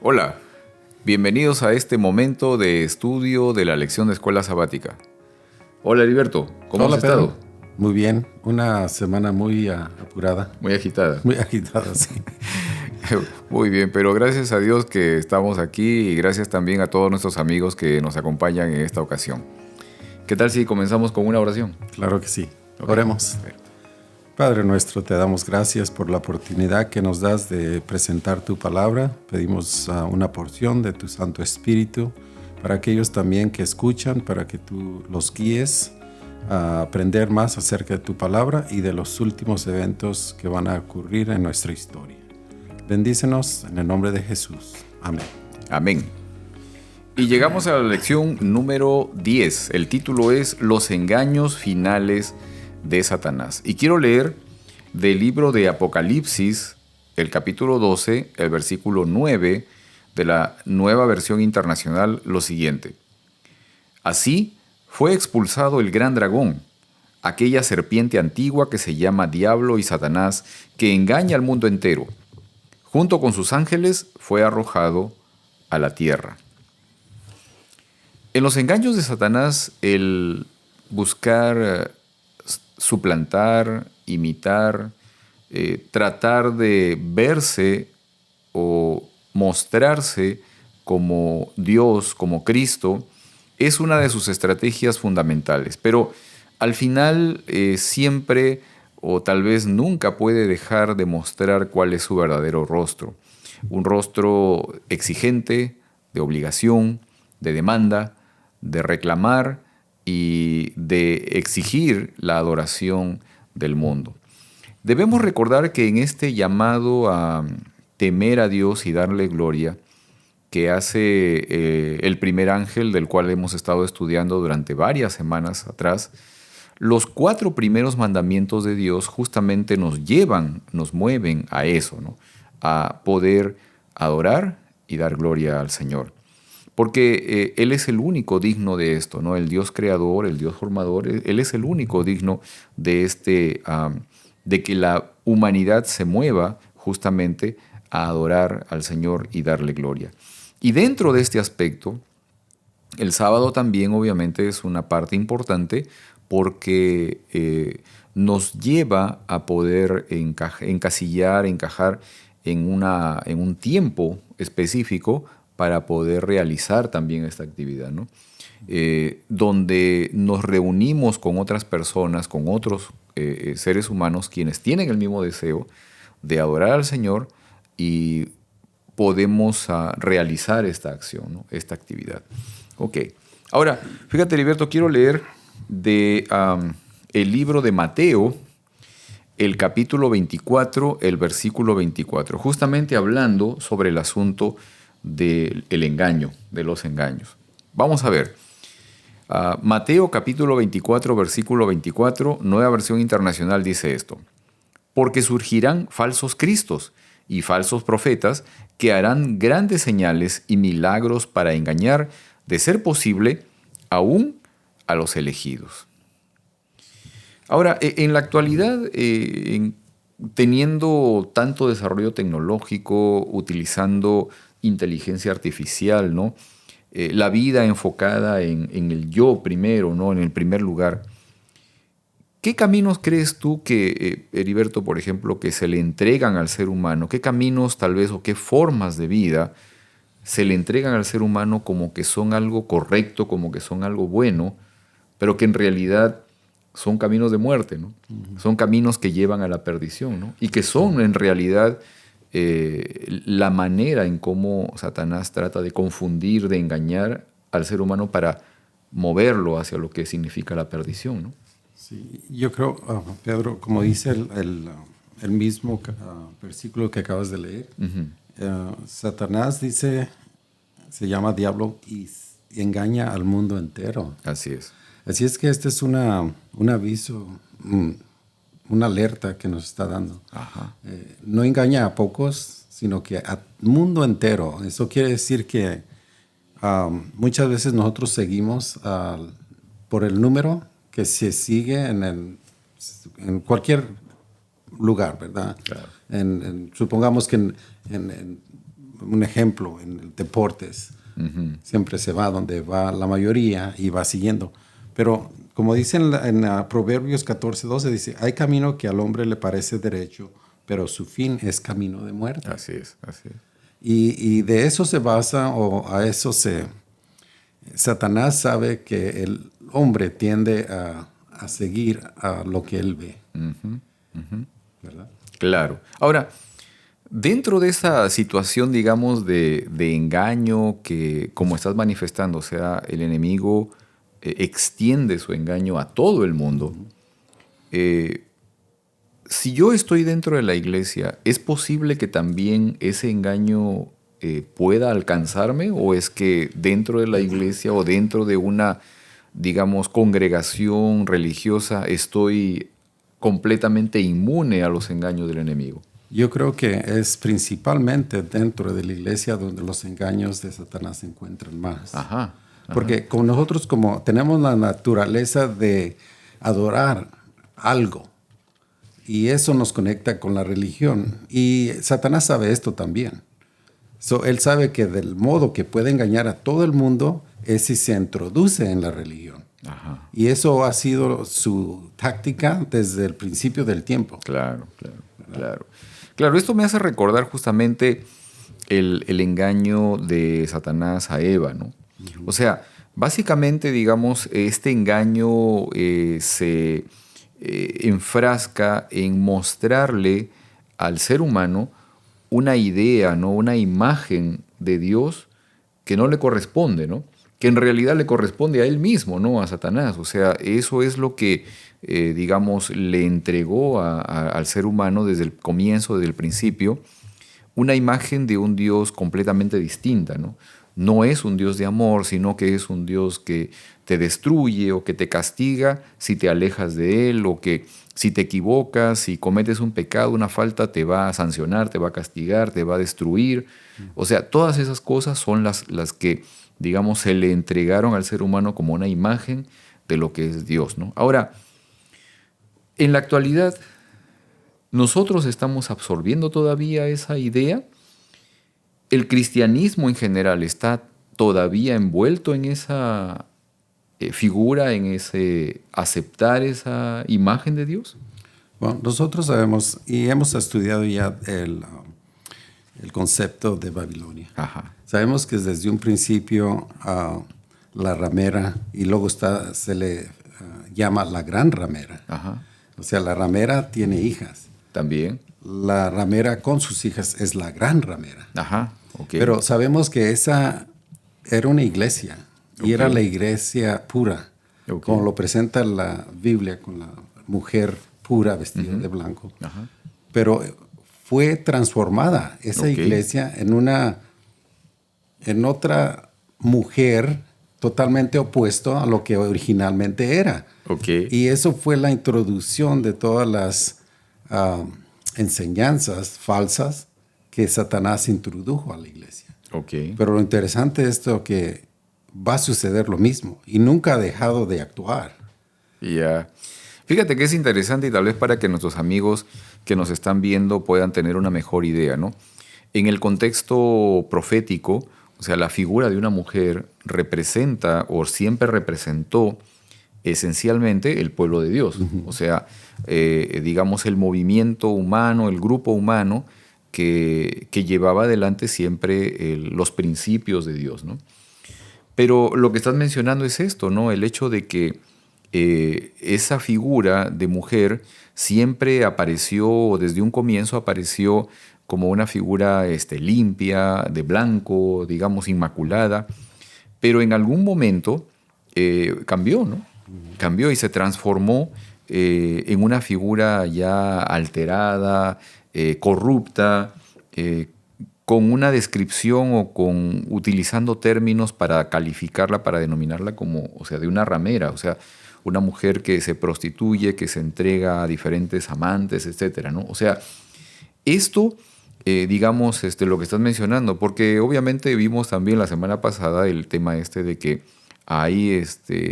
Hola, bienvenidos a este momento de estudio de la lección de escuela sabática. Hola Heriberto, ¿cómo has estado? Pedro. Muy bien, una semana muy apurada. Muy agitada. Muy agitada, sí. Muy bien, pero gracias a Dios que estamos aquí y gracias también a todos nuestros amigos que nos acompañan en esta ocasión. ¿Qué tal si comenzamos con una oración? Claro que sí. Okay. Oremos. Padre nuestro, te damos gracias por la oportunidad que nos das de presentar tu palabra. Pedimos una porción de tu Santo Espíritu para aquellos también que escuchan, para que tú los guíes a aprender más acerca de tu palabra y de los últimos eventos que van a ocurrir en nuestra historia. Bendícenos en el nombre de Jesús. Amén. Amén. Y llegamos a la lección número 10. El título es Los engaños finales de Satanás. Y quiero leer del libro de Apocalipsis, el capítulo 12, el versículo 9 de la Nueva Versión Internacional, lo siguiente. Así fue expulsado el gran dragón, aquella serpiente antigua que se llama Diablo y Satanás, que engaña al mundo entero. Junto con sus ángeles fue arrojado a la tierra. En los engaños de Satanás, el buscar suplantar, imitar, tratar de verse o mostrarse como Dios, como Cristo, es una de sus estrategias fundamentales. Pero al final siempre o tal vez nunca puede dejar de mostrar cuál es su verdadero rostro. Un rostro exigente, de obligación, de demanda, de reclamar y de exigir la adoración del mundo. Debemos recordar que en este llamado a temer a Dios y darle gloria que hace el primer ángel, del cual hemos estado estudiando durante varias semanas atrás, los 4 primeros mandamientos de Dios justamente nos llevan, nos mueven a eso, ¿no? A poder adorar y dar gloria al Señor. Porque Él es el único digno de esto, ¿no? El Dios creador, el Dios formador, Él es el único digno de de que la humanidad se mueva justamente a adorar al Señor y darle gloria. Y dentro de este aspecto, el sábado también obviamente es una parte importante porque nos lleva a poder encajar en un tiempo específico para poder realizar también esta actividad, ¿no? Donde nos reunimos con otras personas, con otros seres humanos quienes tienen el mismo deseo de adorar al Señor y podemos realizar esta acción, ¿no? Esta actividad. Ok. Ahora, fíjate, Heriberto, quiero leer el libro de Mateo, el capítulo 24, el versículo 24, justamente hablando sobre el asunto del engaño, de los engaños. Vamos a ver. Mateo capítulo 24, versículo 24, Nueva Versión Internacional dice esto. Porque surgirán falsos cristos y falsos profetas que harán grandes señales y milagros para engañar, de ser posible, aún a los elegidos. Ahora, en la actualidad, teniendo tanto desarrollo tecnológico, utilizando inteligencia artificial, ¿no? La vida enfocada en el yo primero, ¿no? En el primer lugar. ¿Qué caminos crees tú que, Heriberto, por ejemplo, que se le entregan al ser humano? ¿Qué caminos tal vez o qué formas de vida se le entregan al ser humano como que son algo correcto, como que son algo bueno, pero que en realidad son caminos de muerte, ¿no? Son caminos que llevan a la perdición, ¿no? Y que son en realidad la manera en cómo Satanás trata de confundir, de engañar al ser humano para moverlo hacia lo que significa la perdición, ¿no? Sí, yo creo, Pedro, como dice el mismo versículo que acabas de leer, Satanás dice, se llama Diablo y engaña al mundo entero. Así es. Así es que este es un aviso, una alerta que nos está dando. No engaña a pocos, sino que al mundo entero. Eso quiere decir que muchas veces nosotros seguimos por el número que se sigue en cualquier lugar, ¿verdad? Claro. Supongamos que en un ejemplo, en deportes, siempre se va donde va la mayoría y va siguiendo. Pero como dice en Proverbios 14:12, dice, hay camino que al hombre le parece derecho, pero su fin es camino de muerte. Así es. Y de eso se basa, o a eso Satanás sabe que el hombre tiende a seguir a lo que él ve. ¿Verdad? Claro. Ahora, dentro de esa situación, digamos, de engaño que, como estás manifestando, o sea, el enemigo extiende su engaño a todo el mundo. Si yo estoy dentro de la iglesia, ¿es posible que también ese engaño pueda alcanzarme? ¿O es que dentro de la iglesia o dentro de una, digamos, congregación religiosa estoy completamente inmune a los engaños del enemigo? Yo creo que es principalmente dentro de la iglesia donde los engaños de Satanás se encuentran más. Ajá. Porque con nosotros, como tenemos la naturaleza de adorar algo, y eso nos conecta con la religión. Y Satanás sabe esto también. Él sabe que del modo que puede engañar a todo el mundo es si se introduce en la religión. Ajá. Y eso ha sido su táctica desde el principio del tiempo. Claro. Claro, esto me hace recordar justamente el engaño de Satanás a Eva, ¿no? O sea, básicamente, digamos, este engaño se enfrasca en mostrarle al ser humano una idea, ¿no? Una imagen de Dios que no le corresponde, ¿no? Que en realidad le corresponde a él mismo, ¿no? A Satanás. O sea, eso es lo que, digamos, le entregó al ser humano desde el comienzo, desde el principio, una imagen de un Dios completamente distinta, ¿no? No es un Dios de amor, sino que es un Dios que te destruye o que te castiga si te alejas de Él, o que si te equivocas, si cometes un pecado, una falta, te va a sancionar, te va a castigar, te va a destruir. O sea, todas esas cosas son las que, digamos, se le entregaron al ser humano como una imagen de lo que es Dios, ¿no? Ahora, en la actualidad, nosotros estamos absorbiendo todavía esa idea. ¿El cristianismo en general está todavía envuelto en esa figura, en ese aceptar esa imagen de Dios? Bueno, nosotros sabemos y hemos estudiado ya el concepto de Babilonia. Ajá. Sabemos que desde un principio la ramera, y luego se le llama la gran ramera. Ajá. O sea, la ramera tiene hijas. También. La ramera con sus hijas es la gran ramera. Ajá. Okay. Pero sabemos que esa era una iglesia, y era la iglesia pura, como lo presenta la Biblia, con la mujer pura vestida de blanco. Ajá. Pero fue transformada esa iglesia en otra mujer totalmente opuesto a lo que originalmente era. Y eso fue la introducción de todas las enseñanzas falsas que Satanás introdujo a la iglesia. Pero lo interesante es esto, que va a suceder lo mismo y nunca ha dejado de actuar. Ya. Fíjate que es interesante, y tal vez para que nuestros amigos que nos están viendo puedan tener una mejor idea, ¿no? En el contexto profético, o sea, la figura de una mujer representa, o siempre representó, esencialmente el pueblo de Dios. O sea, digamos, el movimiento humano, el grupo humano que llevaba adelante siempre los principios de Dios, ¿no? Pero lo que estás mencionando es esto, ¿no? El hecho de que esa figura de mujer siempre apareció, desde un comienzo apareció como una figura limpia, de blanco, digamos, inmaculada, pero en algún momento cambió, ¿no? Cambió y se transformó en una figura ya alterada, corrupta, con una descripción o utilizando términos para calificarla, para denominarla como, o sea, de una ramera, o sea, una mujer que se prostituye, que se entrega a diferentes amantes, etcétera, ¿no? O sea, esto, digamos, lo que estás mencionando, porque obviamente vimos también la semana pasada el tema de que Hay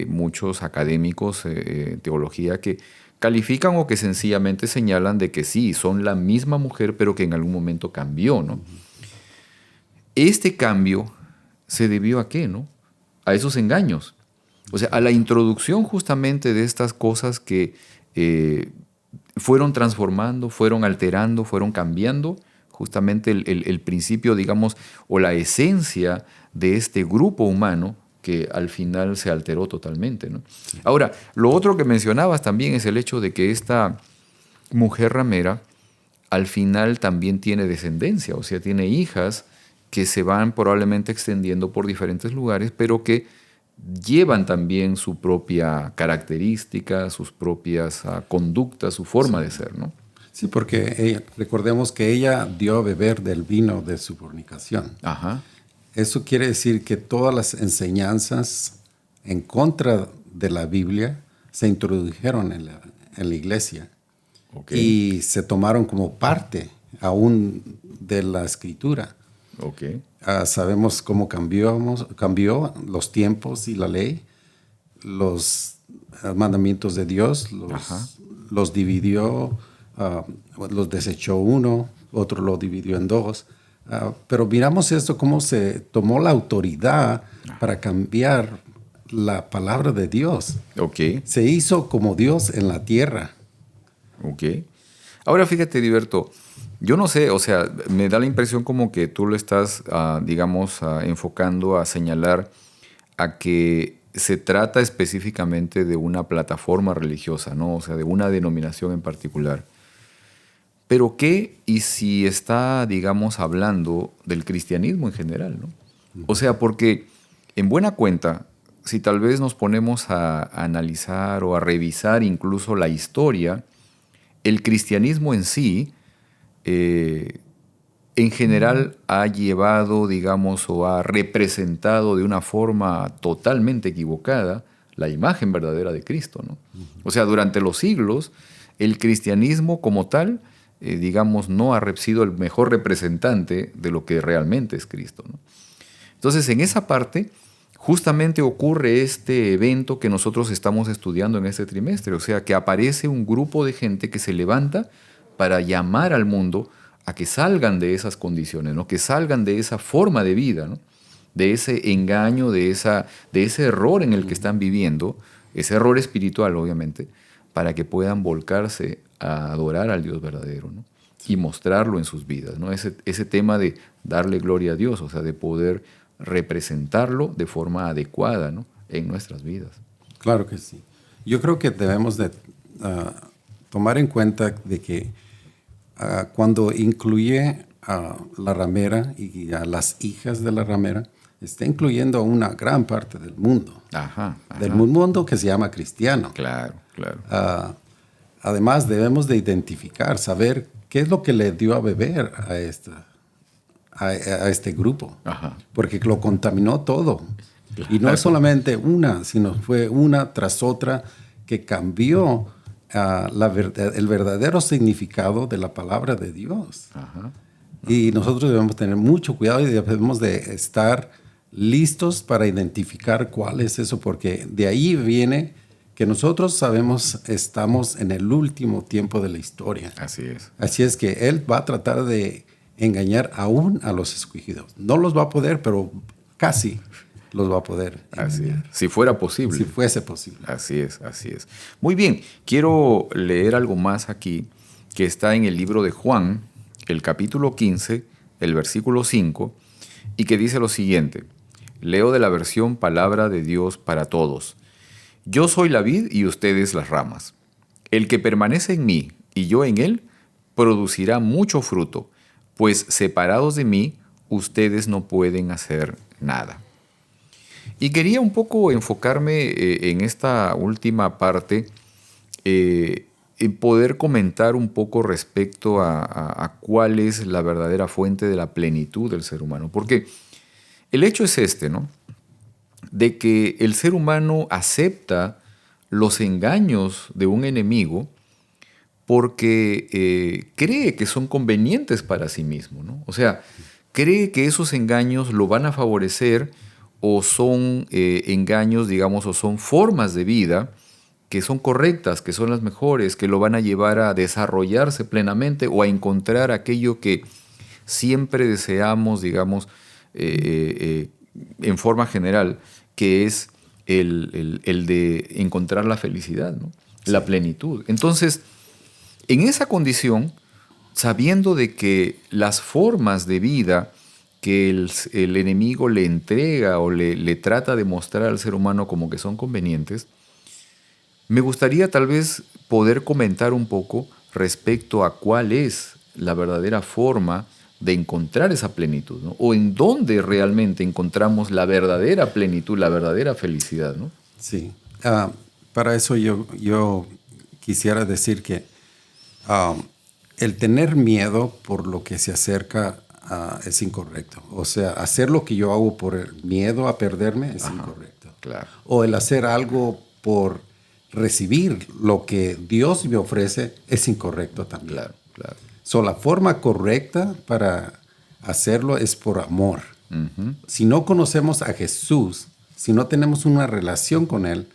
muchos académicos en teología que califican o que sencillamente señalan de que sí, son la misma mujer, pero que en algún momento cambió, ¿no? Este cambio se debió ¿a qué, no? A esos engaños. O sea, a la introducción justamente de estas cosas que fueron transformando, fueron alterando, fueron cambiando justamente el principio, digamos, o la esencia de este grupo humano que al final se alteró totalmente, ¿no? Sí. Ahora, lo otro que mencionabas también es el hecho de que esta mujer ramera al final también tiene descendencia, o sea, tiene hijas que se van probablemente extendiendo por diferentes lugares, pero que llevan también su propia característica, sus propias conductas, su forma de ser, ¿no? Sí, porque recordemos que ella dio a beber del vino de su fornicación. Ajá. Eso quiere decir que todas las enseñanzas en contra de la Biblia se introdujeron en la iglesia. Okay. Y se tomaron como parte aún de la escritura. Okay. Sabemos cómo cambió los tiempos y la ley, los mandamientos de Dios, los dividió, los desechó uno, otro lo dividió en dos. Pero miramos esto, cómo se tomó la autoridad para cambiar la palabra de Dios. Okay. Se hizo como Dios en la tierra. Ok. Ahora fíjate, Heriberto, yo no sé, o sea, me da la impresión como que tú lo estás, digamos, enfocando a señalar a que se trata específicamente de una plataforma religiosa, ¿no? O sea, de una denominación en particular. Pero ¿qué y si está, digamos, hablando del cristianismo en general, ¿no? O sea, porque en buena cuenta, si tal vez nos ponemos a analizar o a revisar incluso la historia, el cristianismo en sí, en general, ha llevado, digamos, o ha representado de una forma totalmente equivocada la imagen verdadera de Cristo, ¿no? O sea, durante los siglos, el cristianismo como tal, digamos, no ha sido el mejor representante de lo que realmente es Cristo, ¿no? Entonces, en esa parte, justamente ocurre este evento que nosotros estamos estudiando en este trimestre, o sea, que aparece un grupo de gente que se levanta para llamar al mundo a que salgan de esas condiciones, ¿no? Que salgan de esa forma de vida, ¿no? De ese engaño, de ese error en el que están viviendo, ese error espiritual, obviamente, para que puedan volcarse a adorar al Dios verdadero, ¿no? Y mostrarlo en sus vidas, ¿no? Ese tema de darle gloria a Dios, o sea, de poder representarlo de forma adecuada, ¿no? En nuestras vidas. Claro que sí. Yo creo que debemos de tomar en cuenta de que cuando incluye a la ramera y a las hijas de la ramera, está incluyendo a una gran parte del mundo. Ajá. Del mundo que se llama cristiano. Claro. Además, debemos de identificar, saber qué es lo que le dio a beber a este grupo. Ajá. Porque lo contaminó todo. Claro. Y no es solamente una, sino fue una tras otra que cambió el verdadero significado de la palabra de Dios. Ajá. Y nosotros debemos tener mucho cuidado y debemos de estar listos para identificar cuál es eso, porque de ahí viene que nosotros sabemos estamos en el último tiempo de la historia. Así es. Así es que Él va a tratar de engañar aún a los escogidos. No los va a poder, pero casi los va a poder engañar. Así es. Si fuera posible. Si fuese posible. Así es. Muy bien, quiero leer algo más aquí que está en el libro de Juan, el capítulo 15, el versículo 5, y que dice lo siguiente. Leo de la versión Palabra de Dios para Todos. Yo soy la vid y ustedes las ramas. El que permanece en mí y yo en él, producirá mucho fruto, pues separados de mí, ustedes no pueden hacer nada. Y quería un poco enfocarme en esta última parte, en poder comentar un poco respecto a cuál es la verdadera fuente de la plenitud del ser humano. Porque el hecho es este, ¿no? De que el ser humano acepta los engaños de un enemigo porque cree que son convenientes para sí mismo, ¿no? O sea, cree que esos engaños lo van a favorecer o son engaños, digamos, o son formas de vida que son correctas, que son las mejores, que lo van a llevar a desarrollarse plenamente o a encontrar aquello que siempre deseamos, digamos, en forma general, que es el de encontrar la felicidad, ¿no? Sí. La plenitud. Entonces, en esa condición, sabiendo de que las formas de vida que el enemigo le entrega o le trata de mostrar al ser humano como que son convenientes, me gustaría tal vez poder comentar un poco respecto a cuál es la verdadera forma de encontrar esa plenitud, ¿no? O en dónde realmente encontramos la verdadera plenitud, la verdadera felicidad, ¿no? Sí. Para eso yo quisiera decir que el tener miedo por lo que se acerca es incorrecto. O sea, hacer lo que yo hago por el miedo a perderme es incorrecto. Claro. O el hacer algo por recibir lo que Dios me ofrece es incorrecto también. Claro, claro. So, la forma correcta para hacerlo es por amor. Uh-huh. Si no conocemos a Jesús, si no tenemos una relación con Él,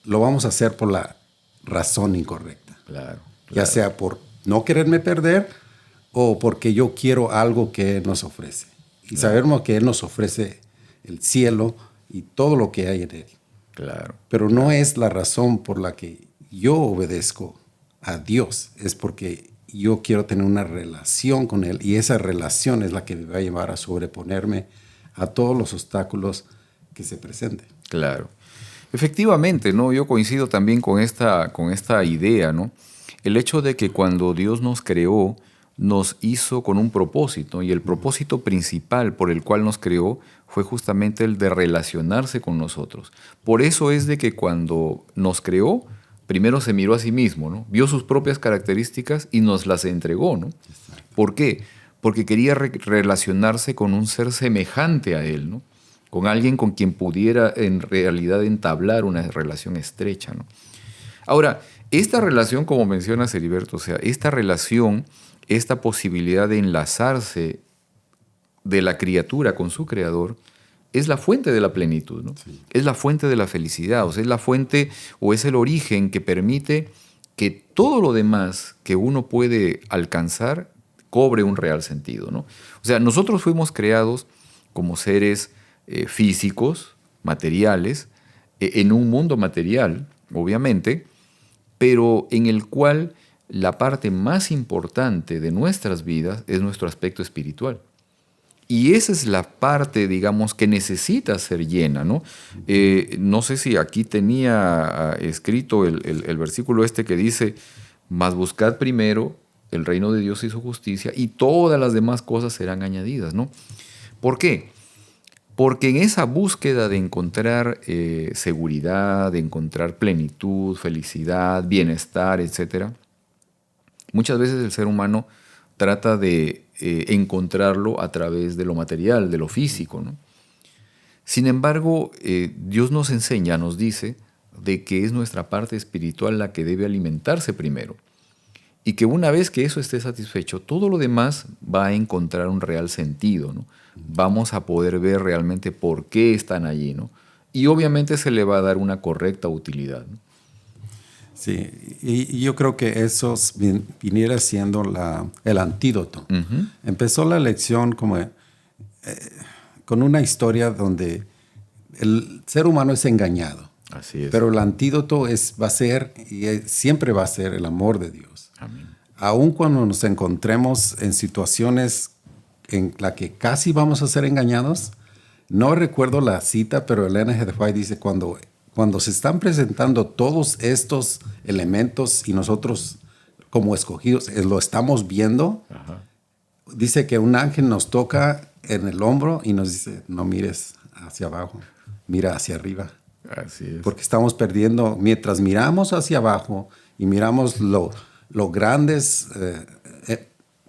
lo vamos a hacer por la razón incorrecta. Claro, ya sea por no quererme perder o porque yo quiero algo que Él nos ofrece. Y sabemos que Él nos ofrece el cielo y todo lo que hay en Él. Claro. Pero no es la razón por la que yo obedezco a Dios, es porque yo quiero tener una relación con Él y esa relación es la que me va a llevar a sobreponerme a todos los obstáculos que se presenten. Claro. Efectivamente, ¿no? Yo coincido también con esta idea, ¿no? El hecho de que cuando Dios nos creó, nos hizo con un propósito, y el propósito principal por el cual nos creó fue justamente el de relacionarse con nosotros. Por eso es de que cuando nos creó, primero se miró a sí mismo, ¿no? Vio sus propias características y nos las entregó, ¿no? Exacto. ¿Por qué? Porque quería relacionarse con un ser semejante a Él, ¿no? Con alguien con quien pudiera en realidad entablar una relación estrecha, ¿no? Ahora, esta relación, como menciona Heriberto, o sea, esta relación, esta posibilidad de enlazarse de la criatura con su creador, es la fuente de la plenitud, ¿no? Sí. Es la fuente de la felicidad, o sea, es la fuente o es el origen que permite que todo lo demás que uno puede alcanzar cobre un real sentido, ¿no? O sea, nosotros fuimos creados como seres físicos, materiales, en un mundo material, obviamente, pero en el cual la parte más importante de nuestras vidas es nuestro aspecto espiritual. Y esa es la parte, digamos, que necesita ser llena, ¿no? No sé si aquí tenía escrito el versículo este que dice, mas buscad primero el reino de Dios y su justicia y todas las demás cosas serán añadidas, ¿no? ¿Por qué? Porque en esa búsqueda de encontrar seguridad, de encontrar plenitud, felicidad, bienestar, etc., muchas veces el ser humano trata de encontrarlo a través de lo material, de lo físico, ¿no? Sin embargo, Dios nos enseña, nos dice, de que es nuestra parte espiritual la que debe alimentarse primero. Y que una vez que eso esté satisfecho, todo lo demás va a encontrar un real sentido, ¿no? Vamos a poder ver realmente por qué están allí, ¿no? Y obviamente se le va a dar una correcta utilidad, ¿no? Sí, y yo creo que eso viniera siendo el antídoto. Uh-huh. Empezó la lección como con una historia donde el ser humano es engañado. Así es. Pero el antídoto va a ser y siempre va a ser el amor de Dios. Amén. Aun cuando nos encontremos en situaciones en la que casi vamos a ser engañados, no recuerdo la cita, pero Elena G. White dice cuando se están presentando todos estos elementos y nosotros como escogidos lo estamos viendo, ajá, dice que un ángel nos toca en el hombro y nos dice, no mires hacia abajo, mira hacia arriba. Así es. Porque estamos perdiendo, mientras miramos hacia abajo y miramos los grandes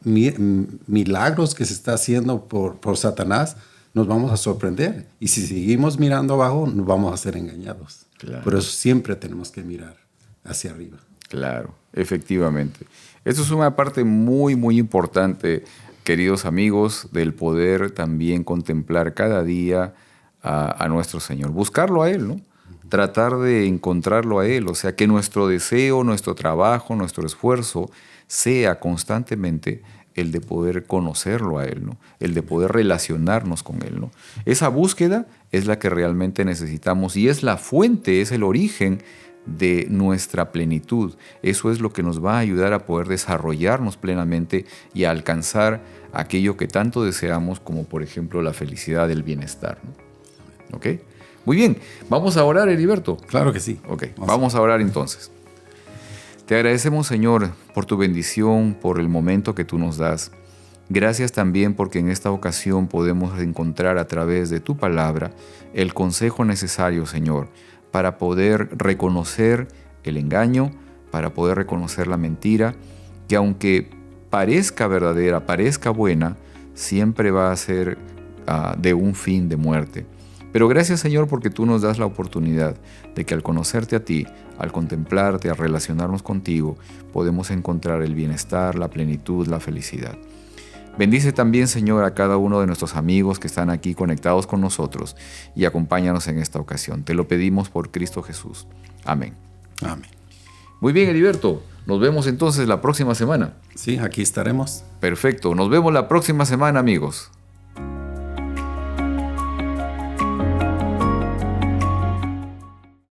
milagros que se está haciendo por Satanás, nos vamos a sorprender. Y si seguimos mirando abajo, nos vamos a ser engañados. Claro. Por eso siempre tenemos que mirar hacia arriba. Claro, efectivamente. Eso es una parte muy, muy importante, queridos amigos, del poder también contemplar cada día a nuestro Señor, buscarlo a Él, ¿no? Tratar de encontrarlo a Él, o sea, que nuestro deseo, nuestro trabajo, nuestro esfuerzo sea constantemente el de poder conocerlo a Él, ¿no? El de poder relacionarnos con Él, ¿no? Esa búsqueda es la que realmente necesitamos y es la fuente, es el origen de nuestra plenitud. Eso es lo que nos va a ayudar a poder desarrollarnos plenamente y a alcanzar aquello que tanto deseamos, como por ejemplo la felicidad, el bienestar, ¿no? ¿Ok? Muy bien, vamos a orar, Heriberto. Claro que sí. Ok, vamos a orar entonces. Te agradecemos, Señor, por tu bendición, por el momento que tú nos das. Gracias también porque en esta ocasión podemos encontrar a través de tu palabra el consejo necesario, Señor, para poder reconocer el engaño, para poder reconocer la mentira, que aunque parezca verdadera, parezca buena, siempre va a ser de un fin de muerte. Pero gracias, Señor, porque tú nos das la oportunidad de que al conocerte a ti, al contemplarte, al relacionarnos contigo, podemos encontrar el bienestar, la plenitud, la felicidad. Bendice también, Señor, a cada uno de nuestros amigos que están aquí conectados con nosotros y acompáñanos en esta ocasión. Te lo pedimos por Cristo Jesús. Amén. Amén. Muy bien, Heriberto. Nos vemos entonces la próxima semana. Sí, aquí estaremos. Perfecto. Nos vemos la próxima semana, amigos.